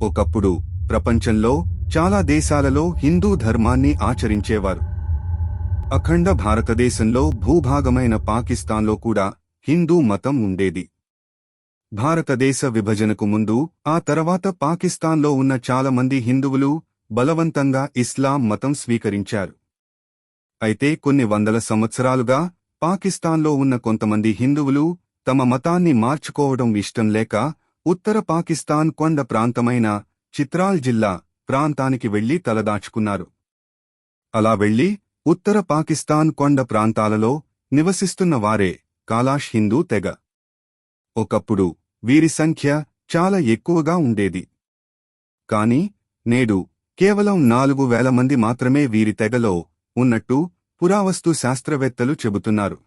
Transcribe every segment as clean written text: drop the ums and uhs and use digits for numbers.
ఒకప్పుడు ప్రపంచంలో చాలా దేశాలలో హిందూ ధర్మాన్ని ఆచరించేవారు. అఖండ భారతదేశంలో భూభాగమైన పాకిస్తాన్లో కూడా హిందూ మతం ఉండేది. భారతదేశ విభజనకు ముందు ఆ తర్వాత పాకిస్తాన్లో ఉన్న చాలామంది హిందువులు బలవంతంగా ఇస్లాం మతం స్వీకరించారు. అయితే కొన్ని వందల సంవత్సరాలుగా పాకిస్తాన్లో ఉన్న కొంతమంది హిందువులు తమ మతాన్ని మార్చుకోవడం ఇష్టం లేక ఉత్తర పాకిస్తాన్ కొండ ప్రాంతమైన చిత్రాల్ జిల్లా ప్రాంతానికి వెళ్లి తలదాచుకున్నారు. అలా వెళ్లి ఉత్తర పాకిస్తాన్ కొండ ప్రాంతాలలో నివసిస్తున్న వారే కాలాష్ హిందూ తెగ. ఒకప్పుడు వీరి సంఖ్య చాలా ఎక్కువగా ఉండేది. కాని నేడు కేవలం 4,000 మంది మాత్రమే వీరి తెగలో ఉన్నట్టు పురావస్తు శాస్త్రవేత్తలు చెబుతున్నారు.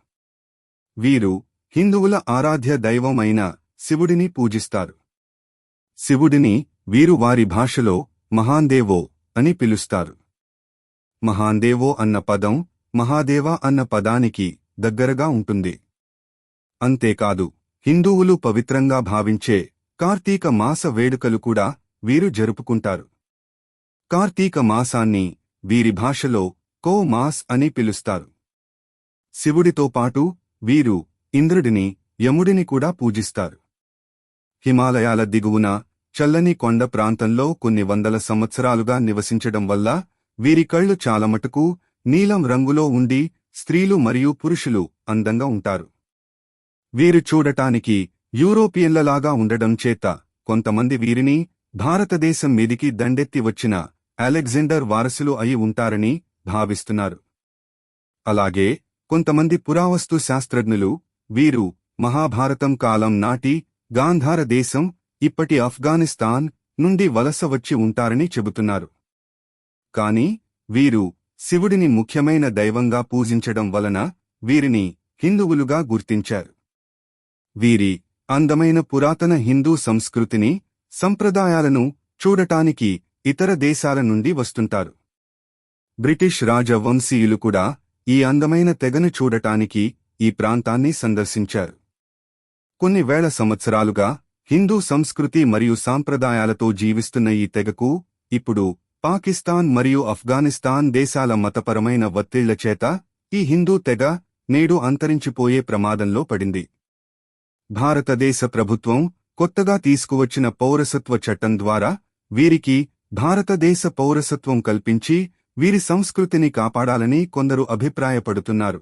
వీరు హిందువుల ఆరాధ్య దైవం అయిన శివుడిని పూజిస్తారు. శివుడిని వీరు వారి భాషలో మహాందేవో అని పిలుస్తారు. మహాందేవో అన్న పదం మహాదేవ అన్న పదానికి దగ్గరగా ఉంటుంది. అంతేకాదు హిందువులు పవిత్రంగా భావించే కార్తీక మాస వేడుకలు కూడా వీరు జరుపుకుంటారు. కార్తీక మాసాన్ని వీరి భాషలో కో మాస్ అని పిలుస్తారు. శివుడితో పాటు వీరు ఇంద్రుడిని, యముడిని కూడా పూజిస్తారు. హిమాలయాల దిగువన చల్లని కొండ ప్రాంతంలో కొన్ని వందల సంవత్సరాలుగా నివసించడం వల్ల వీరి కళ్ళు చాలామటుకు నీలం రంగులో ఉండి స్త్రీలు మరియు పురుషులు అందంగా ఉంటారు. వీరు చూడటానికి యూరోపియన్లలాగా ఉండడం చేత కొంతమంది వీరిని భారతదేశం మీదికి దండెత్తి వచ్చిన అలెగ్జాండర్ వారసులు అయి ఉంటారని భావిస్తున్నారు. అలాగే కొంతమంది పురావస్తు శాస్త్రజ్ఞులు వీరు మహాభారతం కాలం నాటి గాంధార దేశం, ఇప్పటి ఆఫ్ఘనిస్తాన్ నుండి వలస వచ్చి ఉంటారని చెబుతున్నారు. కాని వీరు శివుడిని ముఖ్యమైన దైవంగా పూజించడం వలన వీరిని హిందువులుగా గుర్తించారు. వీరి అందమైన పురాతన హిందూ సంస్కృతిని, సంప్రదాయాలను చూడటానికి ఇతర దేశాల నుండి వస్తుంటారు. బ్రిటిష్ రాజవంశీయులు కూడా ఈ అందమైన తెగను చూడటానికి ఈ ప్రాంతాన్ని సందర్శించారు. కొన్ని వేల సంవత్సరాలుగా హిందూ సంస్కృతి మరియు సాంప్రదాయాలతో జీవిస్తున్న ఈ తెగకు ఇప్పుడు పాకిస్తాన్ మరియు ఆఫ్ఘనిస్తాన్ దేశాల మతపరమైన ఒత్తిళ్ల చేత ఈ హిందూ తెగ నేడు అంతరించిపోయే ప్రమాదంలో పడింది. భారతదేశ ప్రభుత్వం కొత్తగా తీసుకువచ్చిన పౌరసత్వ చట్టం ద్వారా వీరికి భారతదేశ పౌరసత్వం కల్పించి వీరి సంస్కృతిని కాపాడాలని కొందరు అభిప్రాయపడుతున్నారు.